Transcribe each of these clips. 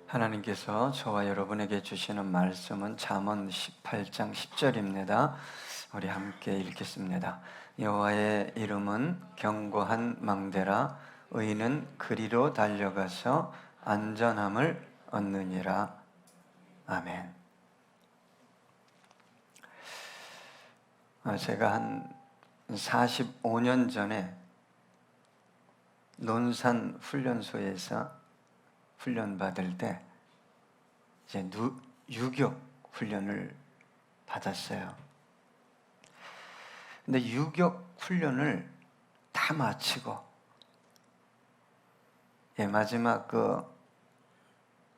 하나님께서 저와 여러분에게 주시는 말씀은 잠언 18장 10절입니다. 우리 함께 읽겠습니다. 여호와의 이름은 견고한 망대라. 의인은 그리로 달려가서 안전함을 얻느니라. 아멘. 제가 한 45년 전에 논산 훈련소에서 훈련 받을 때 이제 유격 훈련을 받았어요. 근데 유격 훈련을 다 마치고 마지막 그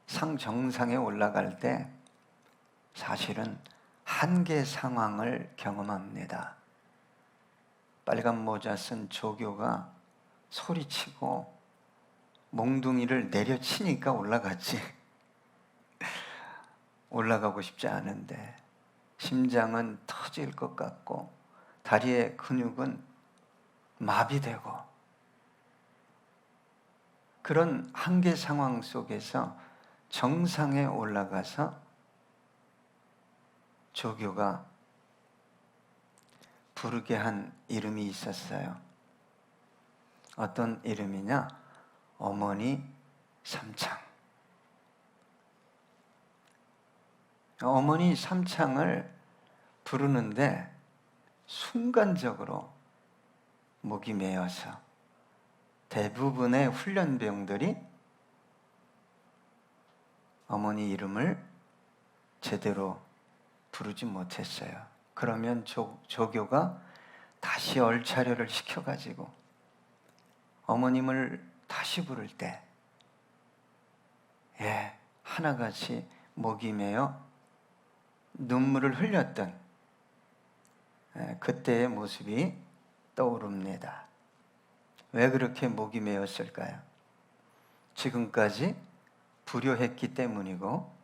상 정상에 올라갈 때 사실은 한계 상황을 경험합니다. 빨간 모자 쓴 조교가 소리치고 몽둥이를 내려치니까 올라갔지. 올라가고 싶지 않은데 심장은 터질 것 같고 다리의 근육은 마비되고 그런 한계 상황 속에서 정상에 올라가서 조교가 부르게 한 이름이 있었어요. 어떤 이름이냐? 어머니 삼창. 어머니 삼창을 부르는데 순간적으로 목이 메어서 대부분의 훈련병들이 어머니 이름을 제대로 부르지 못했어요. 그러면 조교가 다시 얼차려를 시켜가지고 어머님을 다시 부를 때 하나같이 목이 메어 눈물을 흘렸던 그때의 모습이 떠오릅니다. 왜 그렇게 목이 메었을까요? 지금까지 불효했기 때문이고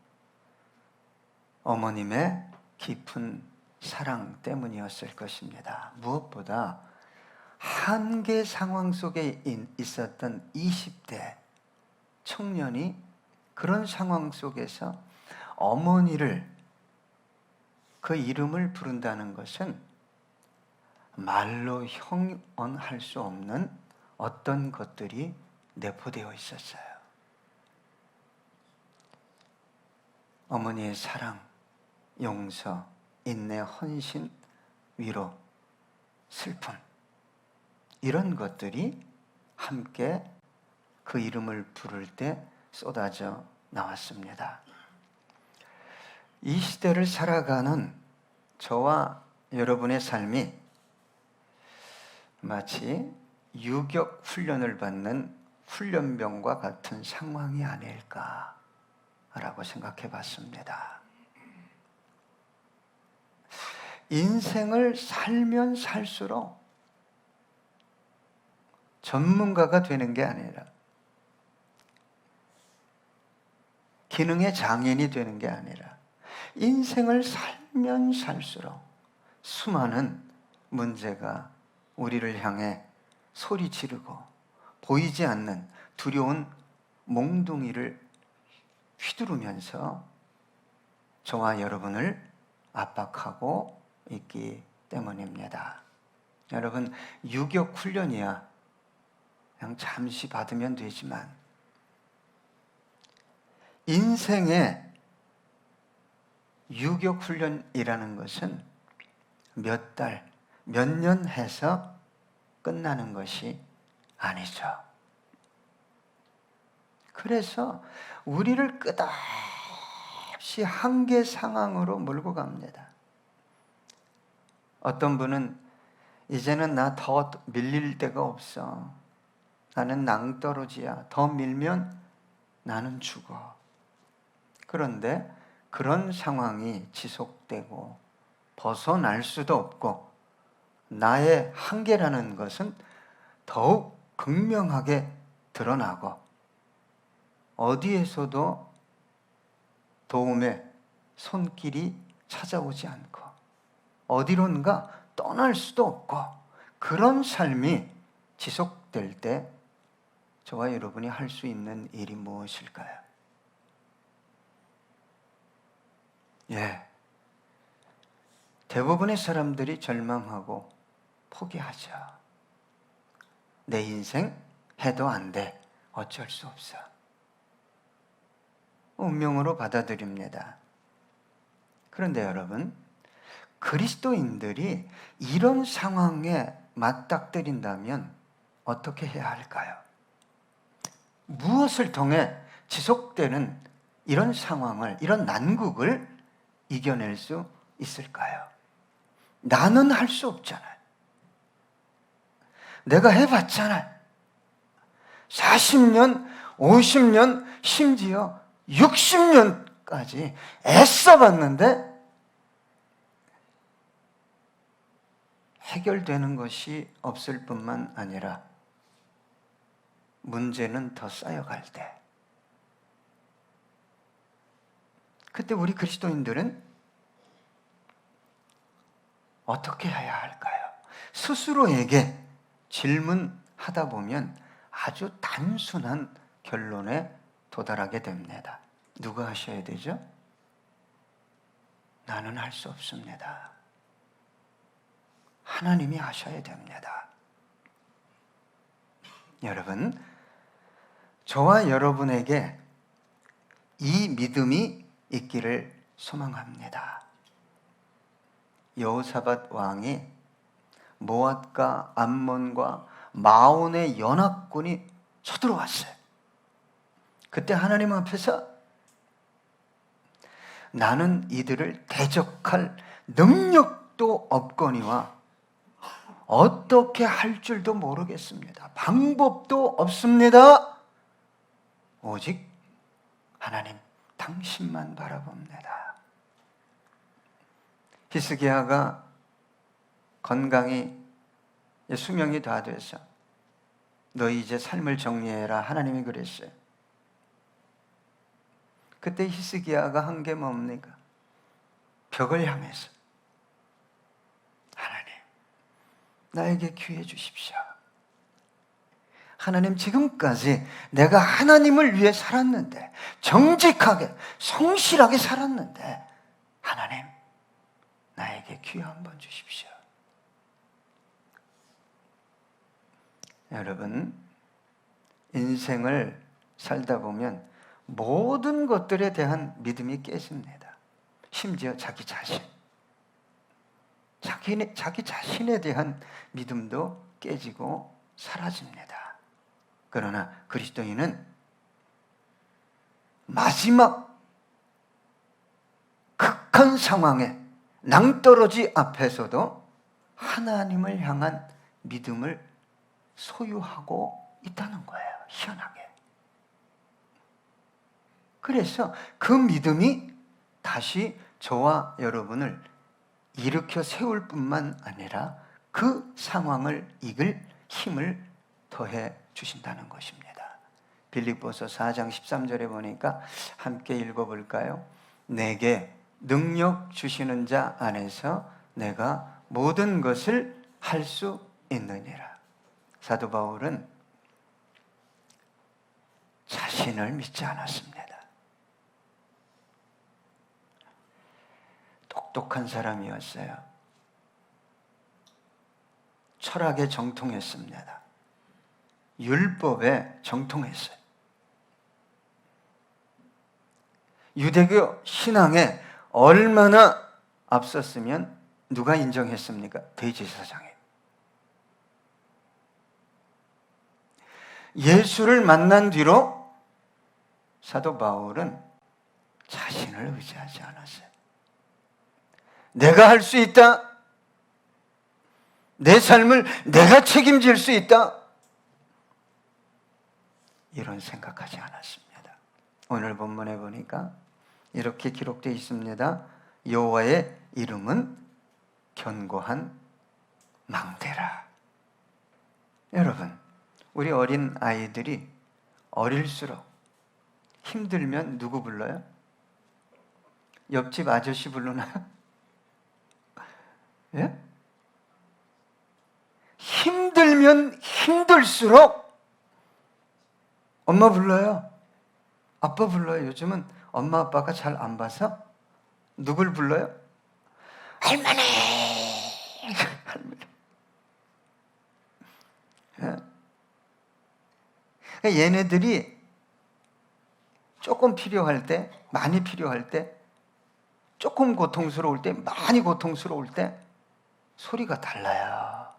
어머님의 깊은 사랑 때문이었을 것입니다. 무엇보다 한계 상황 속에 있었던 20대 청년이 그런 상황 속에서 어머니를 그 이름을 부른다는 것은 말로 형언할 수 없는 어떤 것들이 내포되어 있었어요. 어머니의 사랑, 용서, 인내, 헌신, 위로, 슬픔 이런 것들이 함께 그 이름을 부를 때 쏟아져 나왔습니다. 이 시대를 살아가는 저와 여러분의 삶이 마치 유격 훈련을 받는 훈련병과 같은 상황이 아닐까라고 생각해 봤습니다. 인생을 살면 살수록 전문가가 되는 게 아니라 기능의 장인이 되는 게 아니라 인생을 살면 살수록 수많은 문제가 우리를 향해 소리 지르고 보이지 않는 두려운 몽둥이를 휘두르면서 저와 여러분을 압박하고 있기 때문입니다. 여러분, 유격 훈련이야 그냥 잠시 받으면 되지만 인생의 유격 훈련이라는 것은 몇 달, 몇 년 해서 끝나는 것이 아니죠. 그래서 우리를 끝없이 한계 상황으로 몰고 갑니다. 어떤 분은 이제는 나 더 밀릴 데가 없어. 나는 낭떠러지야. 더 밀면 나는 죽어. 그런데 그런 상황이 지속되고 벗어날 수도 없고 나의 한계라는 것은 더욱 극명하게 드러나고 어디에서도 도움의 손길이 찾아오지 않고 어디론가 떠날 수도 없고 그런 삶이 지속될 때 저와 여러분이 할 수 있는 일이 무엇일까요? 예. 대부분의 사람들이 절망하고 포기하죠. 내 인생 해도 안 돼. 어쩔 수 없어. 운명으로 받아들입니다. 그런데 여러분, 그리스도인들이 이런 상황에 맞닥뜨린다면 어떻게 해야 할까요? 무엇을 통해 지속되는 이런 상황을, 이런 난국을 이겨낼 수 있을까요? 나는 할 수 없잖아요. 내가 해봤잖아요. 40년, 50년, 심지어 60년까지 애써봤는데 해결되는 것이 없을 뿐만 아니라 문제는 더 쌓여갈 때, 그때 우리 그리스도인들은 어떻게 해야 할까요? 스스로에게 질문하다 보면 아주 단순한 결론에 도달하게 됩니다. 누가 하셔야 되죠? 나는 할 수 없습니다. 하나님이 하셔야 됩니다. 여러분, 저와 여러분에게 이 믿음이 있기를 소망합니다. 여호사밧 왕이 모압과 암몬과 마온의 연합군이 쳐들어왔어요. 그때 하나님 앞에서 나는 이들을 대적할 능력도 없거니와 어떻게 할 줄도 모르겠습니다. 방법도 없습니다. 오직 하나님 당신만 바라봅니다. 히스기야가 건강이 수명이 다 돼서 너 이제 삶을 정리해라, 하나님이 그랬어요. 그때 히스기야가 한 게 뭡니까? 벽을 향해서 하나님, 나에게 기회 주십시오. 하나님, 지금까지 내가 하나님을 위해 살았는데, 정직하게 성실하게 살았는데, 하나님 나에게 기회 한번 주십시오. 여러분, 인생을 살다 보면 모든 것들에 대한 믿음이 깨집니다. 심지어 자기 자신에 대한 믿음도 깨지고 사라집니다. 그러나 그리스도인은 마지막 극한 상황에, 낭떠러지 앞에서도 하나님을 향한 믿음을 소유하고 있다는 거예요. 희한하게. 그래서 그 믿음이 다시 저와 여러분을 일으켜 세울 뿐만 아니라 그 상황을 이길 힘을 더해 주신다는 것입니다. 빌립보서 4장 13절에 보니까 함께 읽어볼까요? 내게 능력 주시는 자 안에서 내가 모든 것을 할 수 있느니라. 사도 바울은 자신을 믿지 않았습니다. 똑똑한 사람이었어요. 철학에 정통했습니다. 율법에 정통했어요. 유대교 신앙에 얼마나 앞섰으면 누가 인정했습니까? 대제사장이. 예수를 만난 뒤로 사도 바울은 자신을 의지하지 않았어요. 내가 할 수 있다. 내 삶을 내가 책임질 수 있다. 이런 생각하지 않았습니다. 오늘 본문에 보니까 이렇게 기록되어 있습니다. 여호와의 이름은 견고한 망대라. 여러분, 우리 어린 아이들이 어릴수록 힘들면 누구 불러요? 옆집 아저씨 부르나요? 예? 힘들면 힘들수록 엄마 불러요. 아빠 불러요. 요즘은 엄마 아빠가 잘 안 봐서 누굴 불러요? 할머니! 할머니. 예? 얘네들이 조금 필요할 때, 많이 필요할 때, 조금 고통스러울 때, 많이 고통스러울 때 소리가 달라요.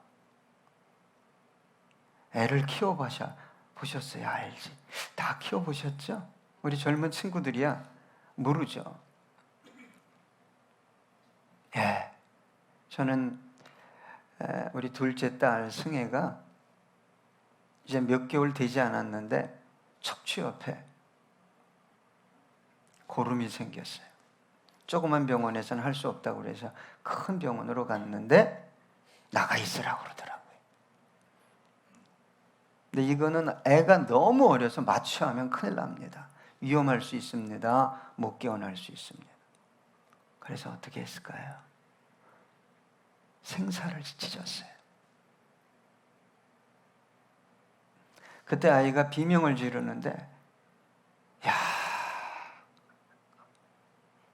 애를 키워보셨어요? 알지? 다 키워보셨죠? 우리 젊은 친구들이야 모르죠. 예, 저는 우리 둘째 딸 승혜가 이제 몇 개월 되지 않았는데 척추 옆에 고름이 생겼어요. 조그만 병원에서는 할 수 없다고 그래서 큰 병원으로 갔는데 나가 있으라고 그러더라고요. 근데 이거는 애가 너무 어려서 마취하면 큰일 납니다. 위험할 수 있습니다. 못 깨어날 수 있습니다. 그래서 어떻게 했을까요? 생사를 찢었어요. 그때 아이가 비명을 지르는데, 야,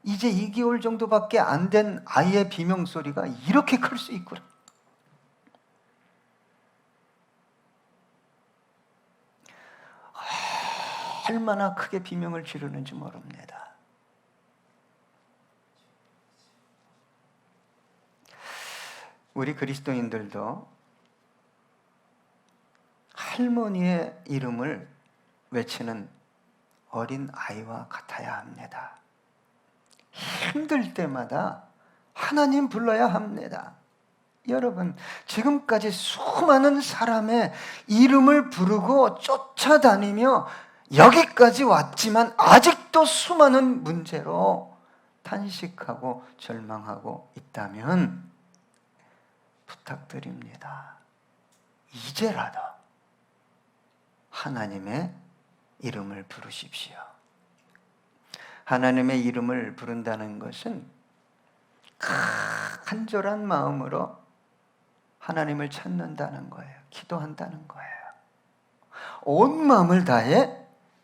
이제 2개월 정도밖에 안 된 아이의 비명 소리가 이렇게 클 수 있구나. 얼마나 크게 비명을 지르는지 모릅니다. 우리 그리스도인들도 할머니의 이름을 외치는 어린 아이와 같아야 합니다. 힘들 때마다 하나님 불러야 합니다. 여러분, 지금까지 수많은 사람의 이름을 부르고 쫓아다니며 여기까지 왔지만 아직도 수많은 문제로 탄식하고 절망하고 있다면 부탁드립니다. 이제라도 하나님의 이름을 부르십시오. 하나님의 이름을 부른다는 것은 간절한 마음으로 하나님을 찾는다는 거예요. 기도한다는 거예요. 온 마음을 다해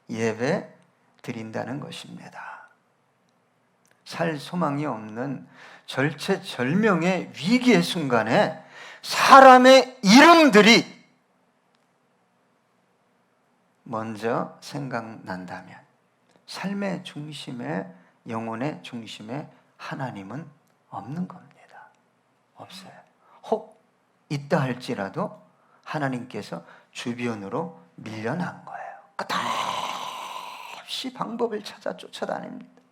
예배 드린다는 것입니다. 살 소망이 없는 절체절명의 위기의 순간에 사람의 이름들이 먼저 생각난다면 삶의 중심에, 영혼의 중심에 하나님은 없는 겁니다. 없어요. 혹 있다 할지라도 하나님께서 주변으로 밀려난 거예요. 끝없이 방법을 찾아 쫓아다닙니다.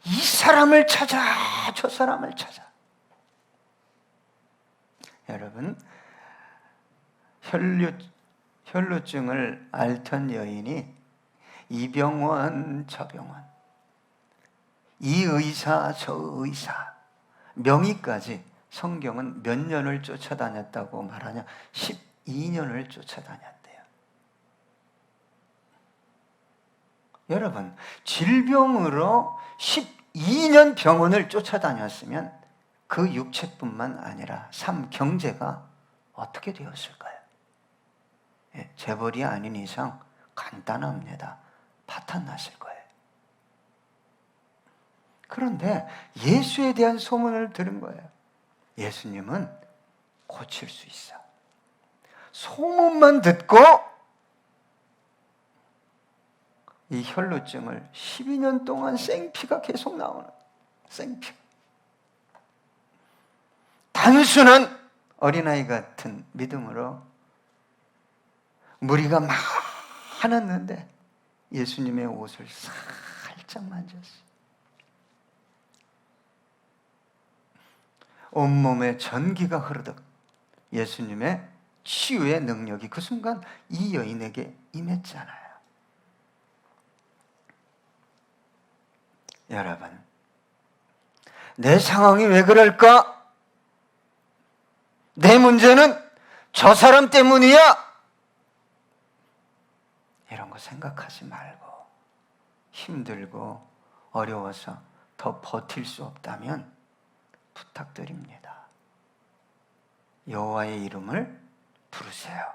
이 사람을 찾아, 저 사람을 찾아. 여러분, 혈루증을 앓던 여인이 이 병원 저 병원, 이 의사 저 의사, 명의까지 성경은 몇 년을 쫓아다녔다고 말하냐? 12년을 쫓아다녔대요. 여러분, 질병으로 12년 병원을 쫓아다녔으면 그 육체뿐만 아니라 삶, 경제가 어떻게 되었을까요? 예, 재벌이 아닌 이상 간단합니다. 파탄났을 거예요. 그런데 예수에 대한 소문을 들은 거예요. 예수님은 고칠 수 있어. 소문만 듣고 이 혈루증을 12년 동안 생피가 계속 나오는 생피. 단순한 어린아이 같은 믿음으로 무리가 많았는데 예수님의 옷을 살짝 만졌어요. 온몸에 전기가 흐르듯 예수님의 치유의 능력이 그 순간 이 여인에게 임했잖아요. 여러분, 내 상황이 왜 그럴까? 내 문제는 저 사람 때문이야? 이런 거 생각하지 말고, 힘들고 어려워서 더 버틸 수 없다면 부탁드립니다. 여호와의 이름을 부르세요.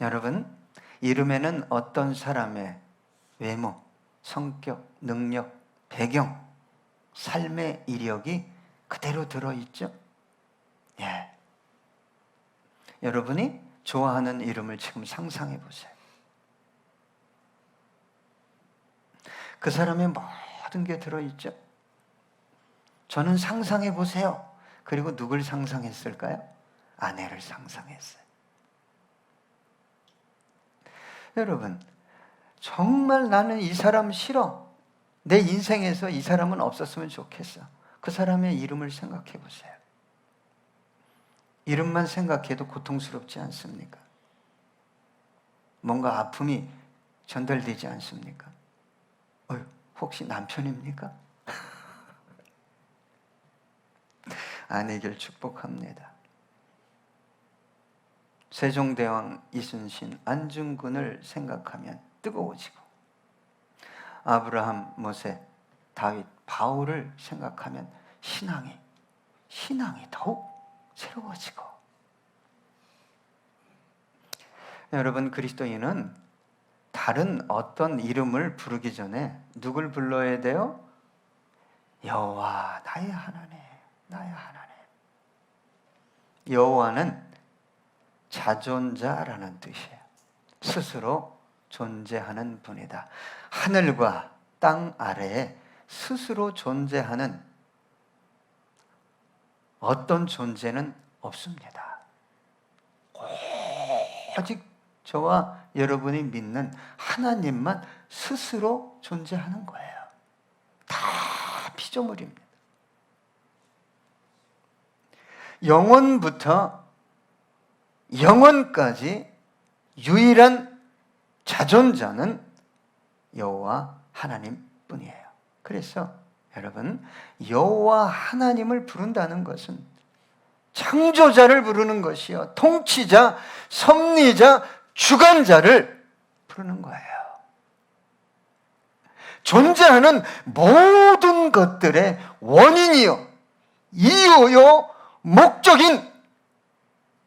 여러분, 이름에는 어떤 사람의 외모, 성격, 능력, 배경, 삶의 이력이 그대로 들어있죠? 예. 여러분이 좋아하는 이름을 지금 상상해 보세요. 그 사람의 모든 게 들어있죠? 저는 상상해 보세요. 그리고 누굴 상상했을까요? 아내를 상상했어요. 여러분, 정말 나는 이 사람 싫어. 내 인생에서 이 사람은 없었으면 좋겠어. 그 사람의 이름을 생각해 보세요. 이름만 생각해도 고통스럽지 않습니까? 뭔가 아픔이 전달되지 않습니까? 혹시 남편입니까? 아내길 축복합니다. 세종대왕 이순신 안중근을 생각하면 뜨거워지고, 아브라함, 모세, 다윗, 바울을 생각하면 신앙이 더욱 새로워지고. 여러분, 그리스도인은 다른 어떤 이름을 부르기 전에 누굴 불러야 돼요? 여호와 나의 하나님, 나의 하나님. 여호와는 자존자라는 뜻이에요. 스스로 존재하는 분이다. 하늘과 땅 아래에 스스로 존재하는 어떤 존재는 없습니다. 오직 저와 여러분이 믿는 하나님만 스스로 존재하는 거예요. 다 피조물입니다. 영원부터 영원까지 유일한 자존자는 여호와 하나님뿐이에요. 그래서 여러분, 여호와 하나님을 부른다는 것은 창조자를 부르는 것이요, 통치자, 섭리자, 주관자를 부르는 거예요. 존재하는 모든 것들의 원인이요, 이유요, 목적인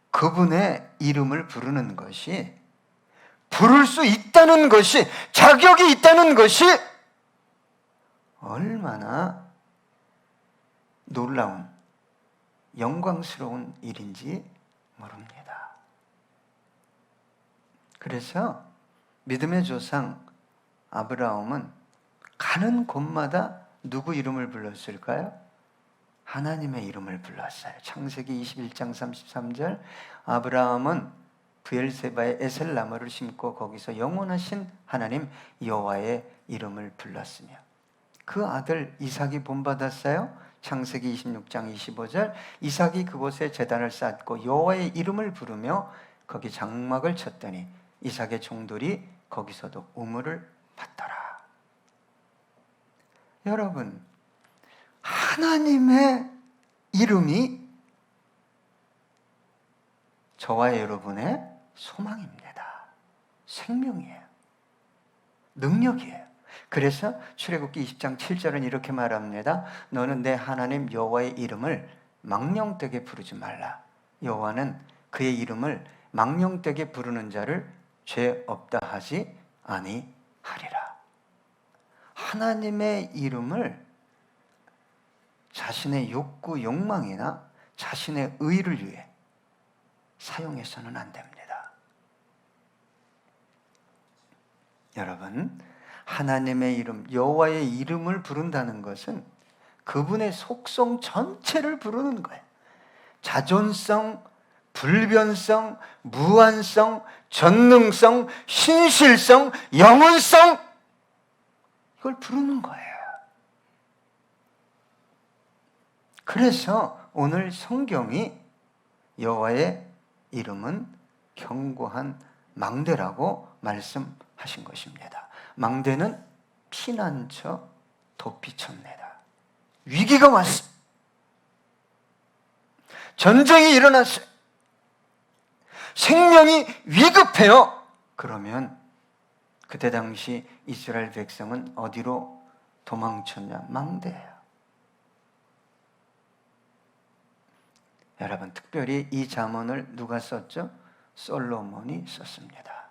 그분의 이름을 부르는 것이, 부를 수 있다는 것이, 자격이 있다는 것이 얼마나 놀라운, 영광스러운 일인지 모릅니다. 그래서 믿음의 조상 아브라함은 가는 곳마다 누구 이름을 불렀을까요? 하나님의 이름을 불렀어요. 창세기 21장 33절, 아브라함은 브엘세바에 에셀나무를 심고 거기서 영원하신 하나님 여호와의 이름을 불렀으며, 그 아들 이삭이 본받았어요. 창세기 26장 25절, 이삭이 그곳에 제단을 쌓고 여호와의 이름을 부르며 거기 장막을 쳤더니 이삭의 종들이 거기서도 우물을 받더라. 여러분, 하나님의 이름이 저와 여러분의 소망입니다. 생명이에요. 능력이에요. 그래서 출애굽기 20장 7절은 이렇게 말합니다. 너는 내 하나님 여호와의 이름을 망령되게 부르지 말라. 여호와는 그의 이름을 망령되게 부르는 자를 죄 없다 하지 아니하리라. 하나님의 이름을 자신의 욕구, 욕망이나 자신의 의를 위해 사용해서는 안 됩니다. 여러분, 하나님의 이름, 여호와의 이름을 부른다는 것은 그분의 속성 전체를 부르는 거예요. 자존성, 불변성, 무한성, 전능성, 신실성, 영원성, 이걸 부르는 거예요. 그래서 오늘 성경이 여호와의 이름은 견고한 망대라고 말씀하신 것입니다. 망대는 피난처, 도피처입니다. 위기가 왔어. 전쟁이 일어났어요. 생명이 위급해요. 그러면 그때 당시 이스라엘 백성은 어디로 도망쳤냐? 망대예요. 여러분, 특별히 이 잠언을 누가 썼죠? 솔로몬이 썼습니다.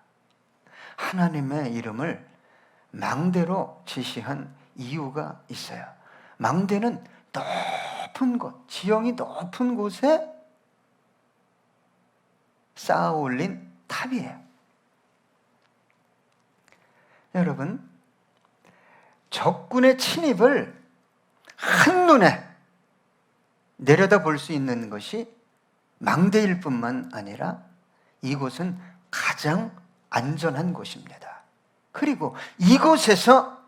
하나님의 이름을 망대로 지시한 이유가 있어요. 망대는 높은 곳, 지형이 높은 곳에 쌓아 올린 탑이에요. 여러분, 적군의 침입을 한눈에 내려다 볼 수 있는 것이 망대일 뿐만 아니라 이곳은 가장 안전한 곳입니다. 그리고 이곳에서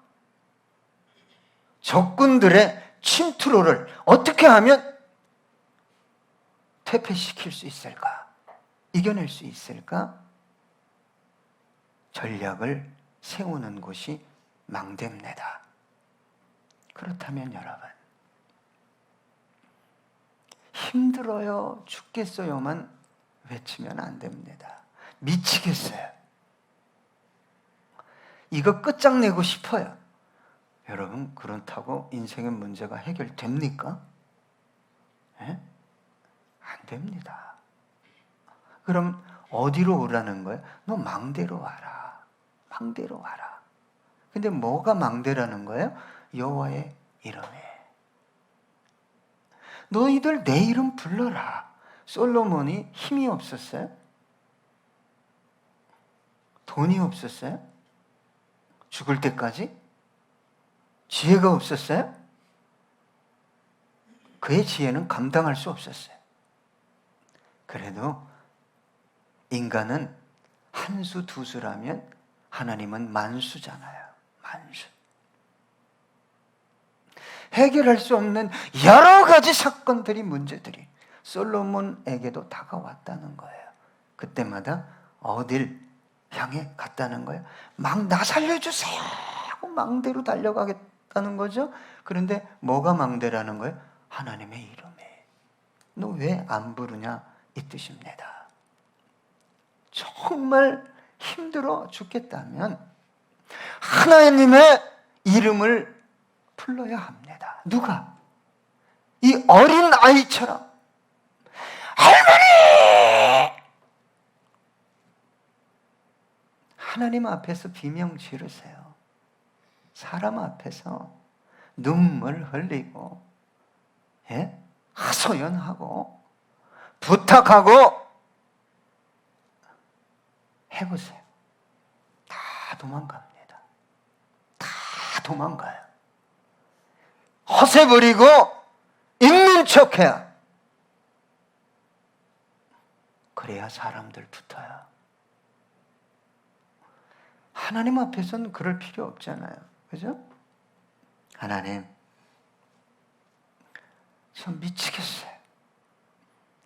적군들의 침투로를 어떻게 하면 퇴폐시킬 수 있을까? 이겨낼 수 있을까? 전략을 세우는 곳이 망대입니다. 그렇다면 여러분, 힘들어요, 죽겠어요만 외치면 안 됩니다. 미치겠어요. 이거 끝장내고 싶어요. 여러분, 그렇다고 인생의 문제가 해결됩니까? 예? 안 됩니다. 그럼 어디로 오라는 거예요? 너 망대로 와라. 망대로 와라. 근데 뭐가 망대라는 거예요? 여호와의 이름에. 너희들 내 이름 불러라. 솔로몬이 힘이 없었어요? 돈이 없었어요? 죽을 때까지? 지혜가 없었어요? 그의 지혜는 감당할 수 없었어요. 그래도 인간은 한 수, 두 수라면 하나님은 만수잖아요. 만수. 해결할 수 없는 여러 가지 사건들이, 문제들이 솔로몬에게도 다가왔다는 거예요. 그때마다 어딜 향해 갔다는 거예요? 나 살려주세요 하고 망대로 달려가겠다는 거죠. 그런데 뭐가 망대라는 거예요? 하나님의 이름에. 너 왜 안 부르냐? 이 뜻입니다. 정말 힘들어 죽겠다면 하나님의 이름을 불러야 합니다. 누가? 이 어린 아이처럼 할머니! 하나님 앞에서 비명 지르세요. 사람 앞에서 눈물 흘리고, 예? 하소연하고 부탁하고 해보세요. 다 도망갑니다. 다 도망가요. 허세 부리고 있는 척해야. 그래야 사람들 붙어요. 하나님 앞에서는 그럴 필요 없잖아요. 그죠? 하나님, 저 미치겠어요.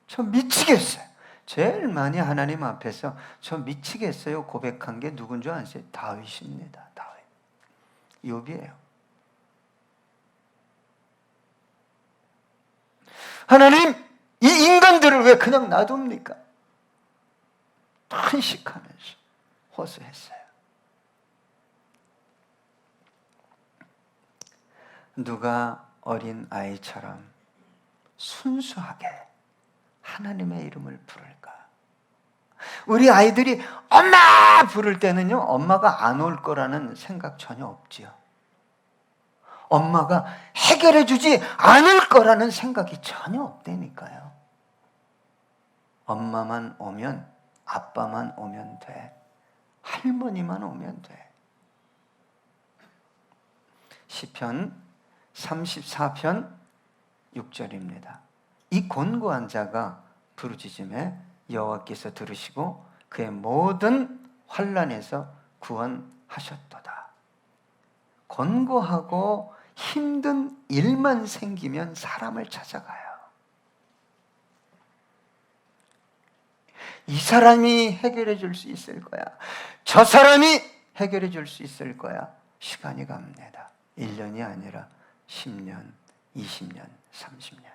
저 미치겠어요. 제일 많이 하나님 앞에서 저 미치겠어요 고백한 게 누군 줄 아세요? 다윗입니다. 다윗. 욥이에요. 하나님, 이 인간들을 왜 그냥 놔둡니까? 탄식하면서 호소했어요. 누가 어린 아이처럼 순수하게 하나님의 이름을 부를까? 우리 아이들이 엄마 부를 때는요, 엄마가 안 올 거라는 생각 전혀 없지요. 엄마가 해결해 주지 않을 거라는 생각이 전혀 없다니까요. 엄마만 오면, 아빠만 오면 돼. 할머니만 오면 돼. 시편 34편 6절입니다. 이 곤고한 자가 부르짖음에 여호와께서 들으시고 그의 모든 환난에서 구원하셨도다. 곤고하고 힘든 일만 생기면 사람을 찾아가요. 이 사람이 해결해 줄 수 있을 거야. 저 사람이 해결해 줄 수 있을 거야. 시간이 갑니다. 1년이 아니라 10년, 20년, 30년.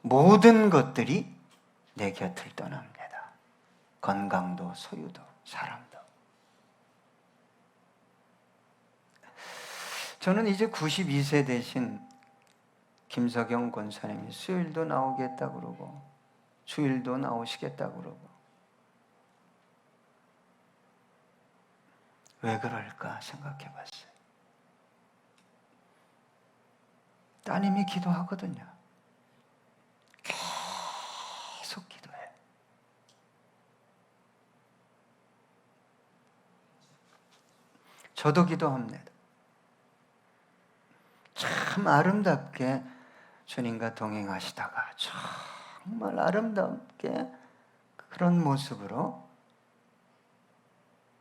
모든 것들이 내 곁을 떠납니다. 건강도, 소유도, 사람도. 저는 이제 92세 되신 김석영 권사님이 수요일도 나오겠다 그러고 주일도 나오시겠다 그러고 왜 그럴까 생각해 봤어요. 따님이 기도하거든요. 계속 기도해. 저도 기도합니다. 참 아름답게 주님과 동행하시다가 정말 아름답게 그런 모습으로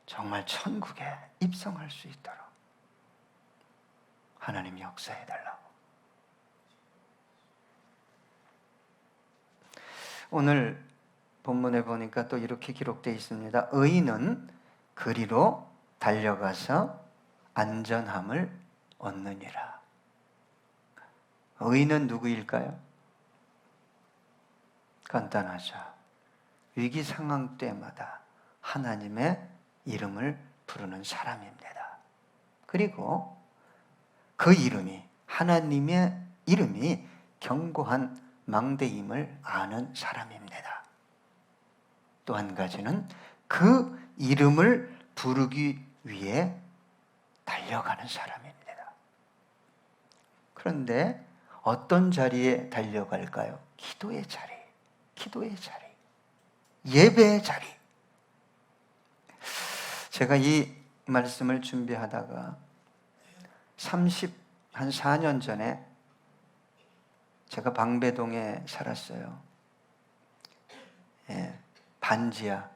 정말 천국에 입성할 수 있도록 하나님 역사해달라고. 오늘 본문에 보니까 또 이렇게 기록되어 있습니다. 의인은 그리로 달려가서 안전함을 얻느니라. 의인은 누구일까요? 간단하죠. 위기 상황 때마다 하나님의 이름을 부르는 사람입니다. 그리고 그 이름이, 하나님의 이름이 견고한 망대임을 아는 사람입니다. 또 한 가지는 그 이름을 부르기 위해 달려가는 사람입니다. 그런데 어떤 자리에 달려갈까요? 기도의 자리, 기도의 자리, 예배의 자리. 제가 이 말씀을 준비하다가 한 4년 전에 제가 방배동에 살았어요. 예, 반지하.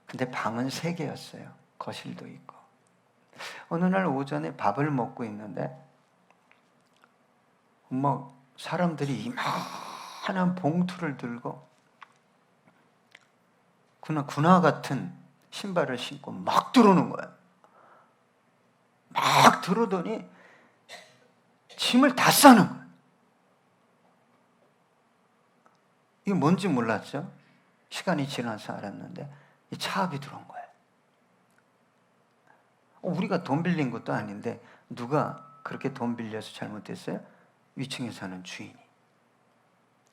근데 방은 3개였어요. 거실도 있고. 어느 날 오전에 밥을 먹고 있는데 사람들이 이만한 봉투를 들고 군화 같은 신발을 신고 막 들어오는 거예요. 막 들어오더니 짐을 다 싸는 거예요. 이게 뭔지 몰랐죠. 시간이 지나서 알았는데 이 차압이 들어온 거예요. 우리가 돈 빌린 것도 아닌데 누가 그렇게 돈 빌려서 잘못했어요? 위층에 사는 주인이.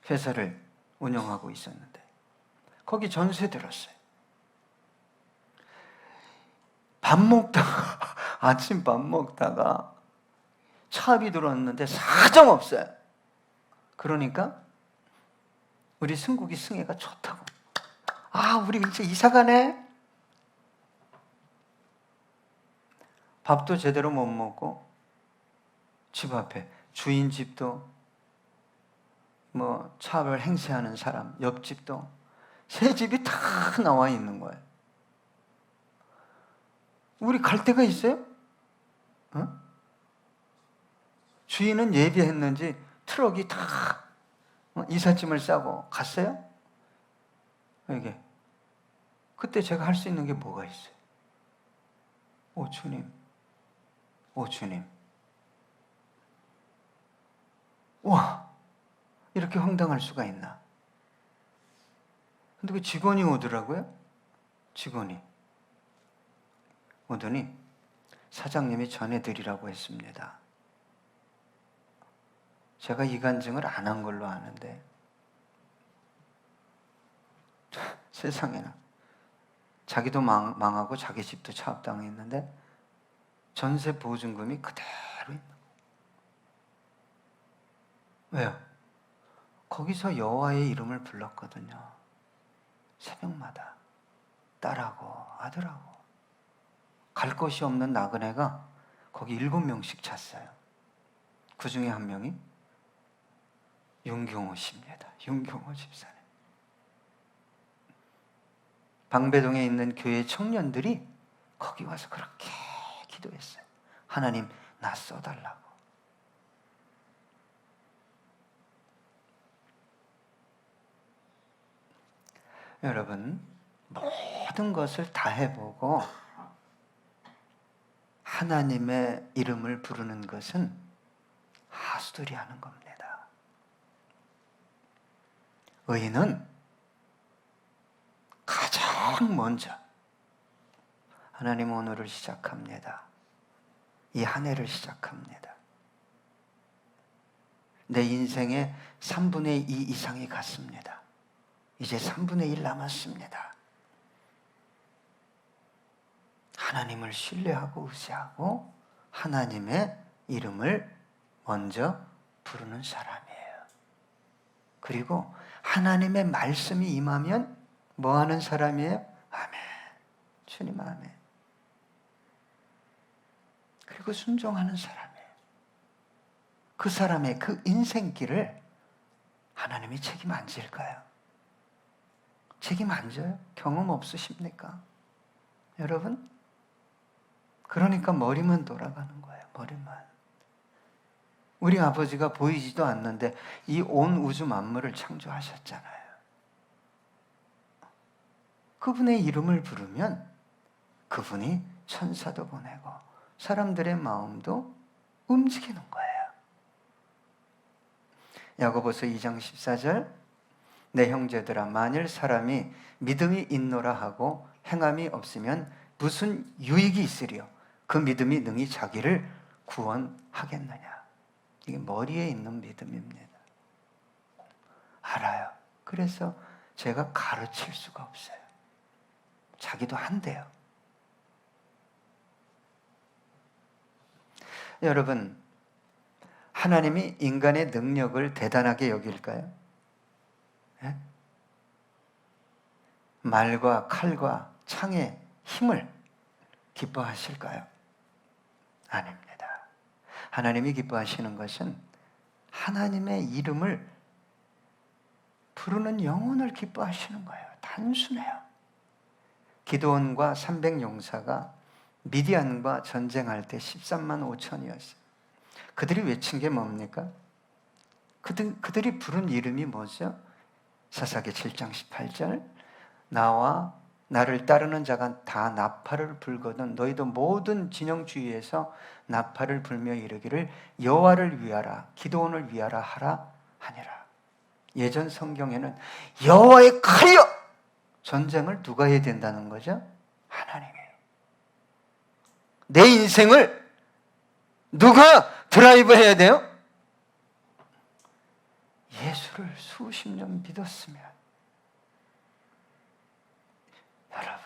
회사를 운영하고 있었는데 거기 전세 들었어요. 밥 먹다가 아침 밥 먹다가 차압이 들어왔는데 사정없어요. 그러니까 우리 승국이 승혜가 좋다고. 우리 이제 이사 가네. 밥도 제대로 못 먹고 집 앞에 주인 집도 차압을 행세하는 사람, 옆집도 새 집이 다 나와 있는 거예요. 우리 갈 데가 있어요? 어? 주인은 예비했는지 트럭이 다 이삿짐을 싸고 갔어요? 이게 그때 제가 할 수 있는 게 뭐가 있어요? 오 주님, 오 주님, 와 이렇게 황당할 수가 있나? 근데 그 직원이 오더라고요. 직원이 오더니 사장님이 전해드리라고 했습니다. 제가 이간증을 안 한 걸로 아는데 세상에나 자기도 망하고 자기 집도 차압당했는데 전세 보증금이 그대로 있는 거예요. 왜요? 거기서 여호와의 이름을 불렀거든요. 새벽마다 딸하고 아들하고. 갈 곳이 없는 나그네가 거기 7명씩 잤어요. 그 중에 한 명이 윤경호 씨입니다. 윤경호 집사님. 방배동에 있는 교회 청년들이 거기 와서 그렇게 기도했어요. 하나님 나 써달라고. 여러분 모든 것을 다 해보고 하나님의 이름을 부르는 것은 하수들이 하는 겁니다. 의인은 가장 먼저 하나님 오늘을 시작합니다. 이 한 해를 시작합니다. 내 인생의 3분의 2 이상이 갔습니다. 이제 3분의 1 남았습니다. 하나님을 신뢰하고 의지하고 하나님의 이름을 먼저 부르는 사람이에요. 그리고 하나님의 말씀이 임하면 뭐 하는 사람이에요? 아멘. 주님 아멘. 그리고 순종하는 사람이에요. 그 사람의 그 인생길을 하나님이 책임 안 질까요? 책임 안 져요? 경험 없으십니까? 여러분? 그러니까 머리만 돌아가는 거예요. 머리만. 우리 아버지가 보이지도 않는데 이 온 우주 만물을 창조하셨잖아요. 그분의 이름을 부르면 그분이 천사도 보내고 사람들의 마음도 움직이는 거예요. 야고보서 2장 14절 내 형제들아 만일 사람이 믿음이 있노라 하고 행함이 없으면 무슨 유익이 있으리요? 그 믿음이 능히 자기를 구원하겠느냐? 이게 머리에 있는 믿음입니다. 알아요. 그래서 제가 가르칠 수가 없어요. 자기도 한대요. 여러분, 하나님이 인간의 능력을 대단하게 여길까요? 네? 말과 칼과 창의 힘을 기뻐하실까요? 아닙니다. 하나님이 기뻐하시는 것은 하나님의 이름을 부르는 영혼을 기뻐하시는 거예요. 단순해요. 기드온과 300용사가 미디안과 전쟁할 때 13만 5천이었어요. 그들이 외친 게 뭡니까? 그들이 부른 이름이 뭐죠? 사사기 7장 18절 나와 나를 따르는 자가 다 나팔을 불거든 너희도 모든 진영 주위에서 나팔을 불며 이르기를 여호와를 위하라 기드온을 위하라 하라 하니라. 예전 성경에는 여호와의 칼이여 전쟁을 누가 해야 된다는 거죠? 하나님이에요. 내 인생을 누가 드라이브 해야 돼요? 예수를 수십 년 믿었으면 여러분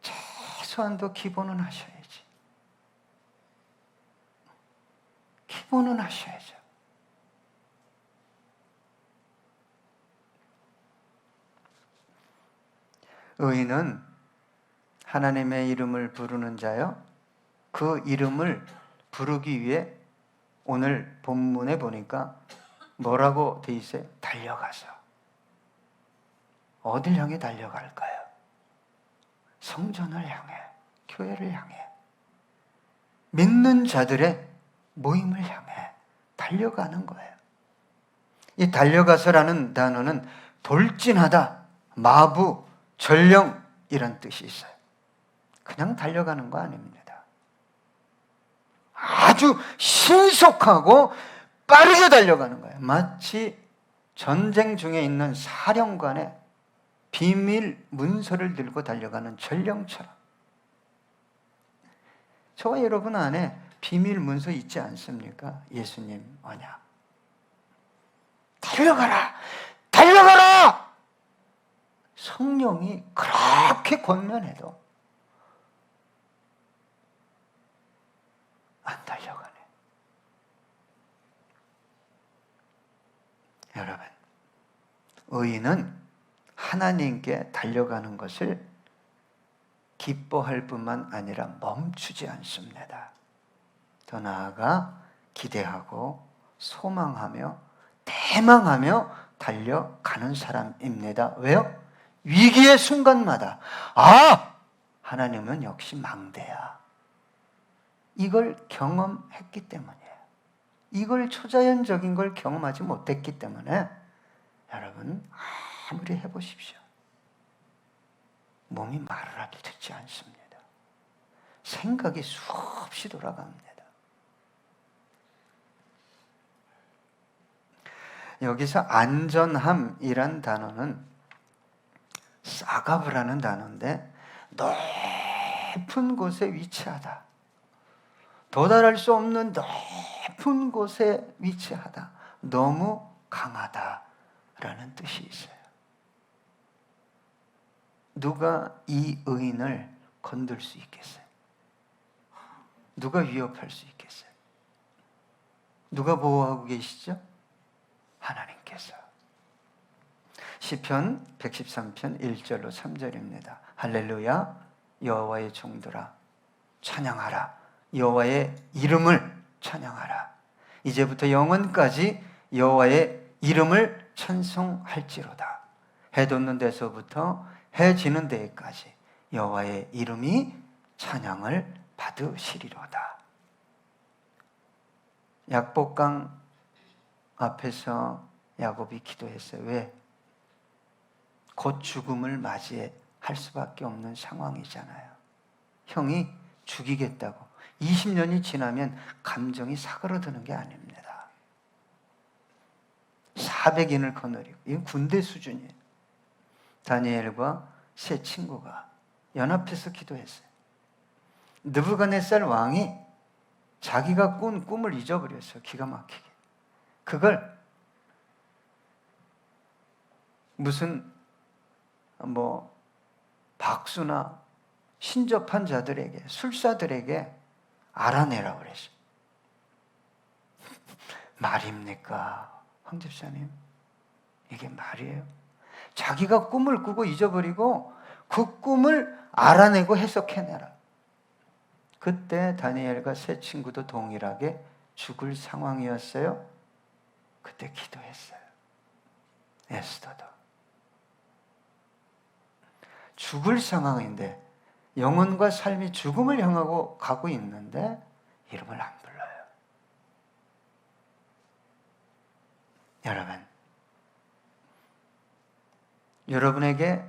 최소한도 기본은 하셔야지. 기본은 하셔야죠. 의인은 하나님의 이름을 부르는 자요. 그 이름을 부르기 위해 오늘 본문에 보니까 뭐라고 돼 있어요? 달려가서. 어딜 향해 달려갈까요? 성전을 향해, 교회를 향해, 믿는 자들의 모임을 향해 달려가는 거예요. 이 달려가서라는 단어는 돌진하다, 마부, 전령이란 뜻이 있어요. 그냥 달려가는 거 아닙니다. 아주 신속하고 빠르게 달려가는 거예요. 마치 전쟁 중에 있는 사령관의 비밀 문서를 들고 달려가는 전령처럼. 저와 여러분 안에 비밀 문서 있지 않습니까? 예수님 언약. 달려가라! 달려가라! 성령이 그렇게 권면해도 안 달려가네. 여러분, 의인은 하나님께 달려가는 것을 기뻐할 뿐만 아니라 멈추지 않습니다. 더 나아가 기대하고 소망하며 대망하며 달려가는 사람입니다. 왜요? 위기의 순간마다 하나님은 역시 망대야. 이걸 경험했기 때문이에요. 이걸 초자연적인 걸 경험하지 못했기 때문에 여러분 아무리 해보십시오. 몸이 말을 하도 듣지 않습니다. 생각이 수없이 돌아갑니다. 여기서 안전함이란 단어는 사가브라는 단어인데 높은 곳에 위치하다. 도달할 수 없는 높은 곳에 위치하다. 너무 강하다라는 뜻이 있어요. 누가 이 의인을 건들 수 있겠어요? 누가 위협할 수 있겠어요? 누가 보호하고 계시죠? 하나님께서. 시편 113편 1절로 3절입니다. 할렐루야, 여호와의 종들아 찬양하라. 여호와의 이름을 찬양하라. 이제부터 영원까지 여호와의 이름을 찬송할지로다. 해 돋는 데서부터 해 지는 데까지 여호와의 이름이 찬양을 받으시리로다. 약복강 앞에서 야곱이 기도했어요. 왜? 곧 죽음을 맞이할 수밖에 없는 상황이잖아요. 형이 죽이겠다고. 20년이 지나면 감정이 사그러드는 게 아닙니다. 400인을 거느리고, 이건 군대 수준이에요. 다니엘과 세 친구가 연합해서 기도했어요. 느부갓네살 왕이 자기가 꾼 꿈을 잊어버렸어요. 기가 막히게. 그걸 무슨 박수나 신접한 자들에게, 술사들에게 알아내라고 그랬어요. 말입니까? 황 집사님, 이게 말이에요? 자기가 꿈을 꾸고 잊어버리고 그 꿈을 알아내고 해석해내라. 그때 다니엘과 세 친구도 동일하게 죽을 상황이었어요. 그때 기도했어요. 에스더도. 죽을 상황인데, 영혼과 삶이 죽음을 향하고 가고 있는데 이름을 안 불러요. 여러분에게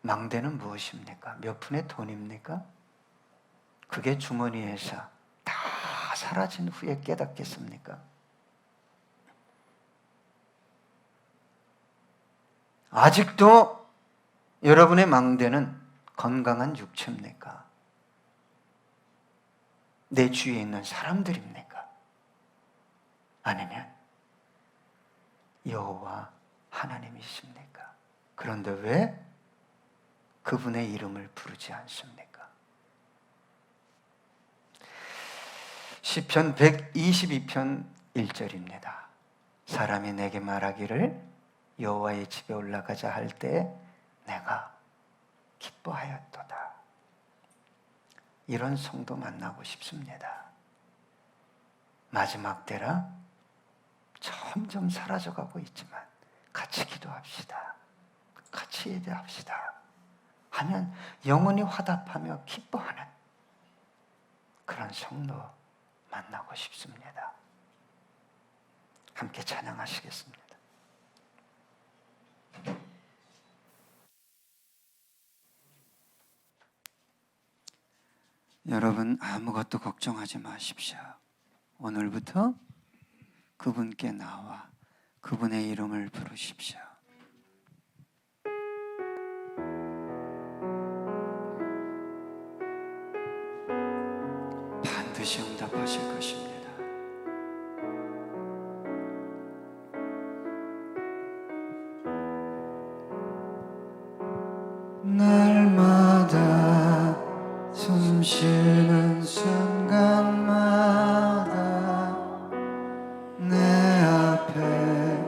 망대는 무엇입니까? 몇 푼의 돈입니까? 그게 주머니에서 다 사라진 후에 깨닫겠습니까? 아직도 여러분의 망대는 건강한 육체입니까? 내 주위에 있는 사람들입니까? 아니면 여호와 하나님이십니까? 그런데 왜 그분의 이름을 부르지 않습니까? 시편 122편 1절입니다. 사람이 내게 말하기를 여호와의 집에 올라가자 할 때 내가 기뻐하였도다. 이런 성도 만나고 싶습니다. 마지막 때라 점점 사라져가고 있지만 같이 기도합시다. 같이 예배합시다. 하면 영원히 화답하며 기뻐하는 그런 성도 만나고 싶습니다. 함께 찬양하시겠습니다. 여러분, 아무것도 걱정하지 마십시오. 오늘부터 그분께 나와 그분의 이름을 부르십시오. 반드시 응답하실 것입니다. 날마다 숨 쉬는 순간마다 내 앞에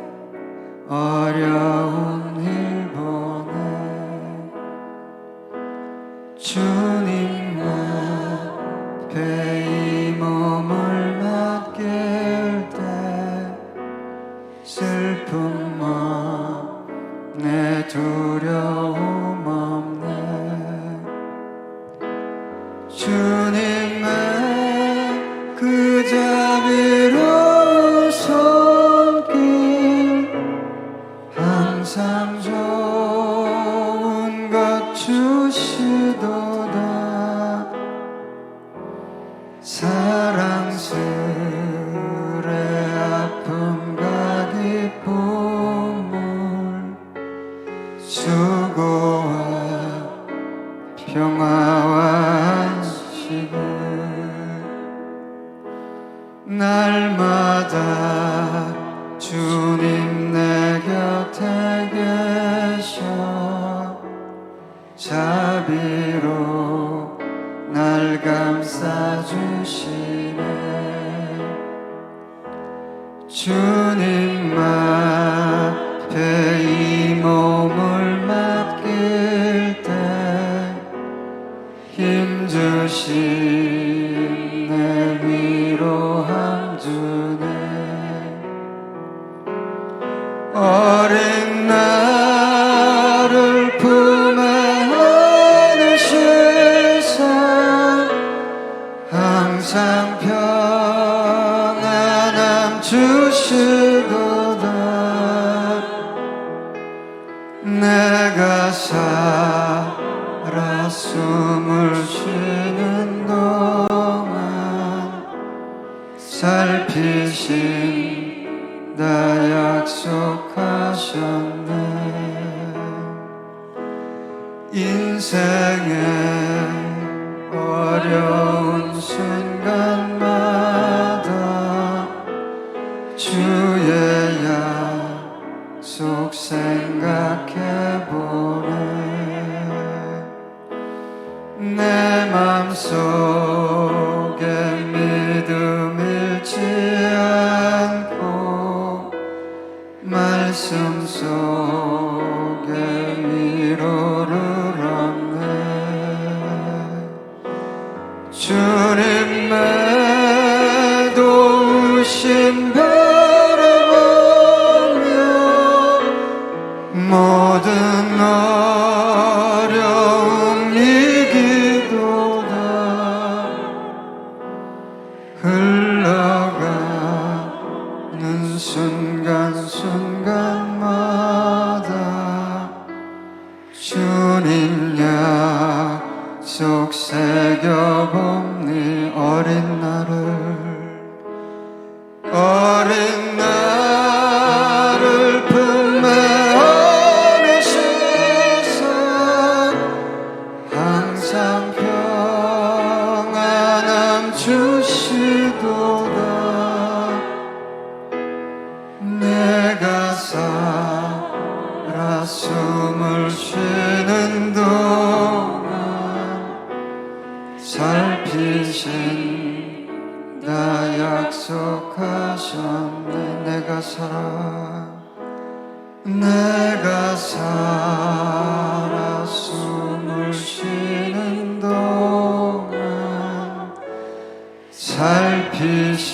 어려운 일 보내 주님과 이 몸을 맡길 때 슬픔 없네 두려움 없네 주님의 그 자비로운 손길 항상 좋은 것 주시도다 사랑스레 아픔과 기쁨을 수고와 평화와 안식을 날마다 주님 내 곁에 계셔 자비로 날 감싸주시네 주님 앞에 이 몸을 맡길 때 힘주신 내 위로함 주네. 어린 나를 품에 안으시사 항상 평안함 주시도다. 내가 살아 숨을 쉬는 동안 살피신다 약속하셨네. 인생의 어려운 순간마다 주의 약속 생각해보네. 내 맘속에 믿음 잃지 않고 말씀 속에 위로를 얻네. 주님의 도우심 바라보며 모든 어려움 이기도다. 흘러가는 순간순간마다 주님 약속 새겨봅니. 어린 나를 품에 안으시사 항상 평안함 주시도다. 내가 살아 숨을 쉬는 동안 살피신다 약속하셨네. 내가 살아 숨을 쉬는 동안 살피신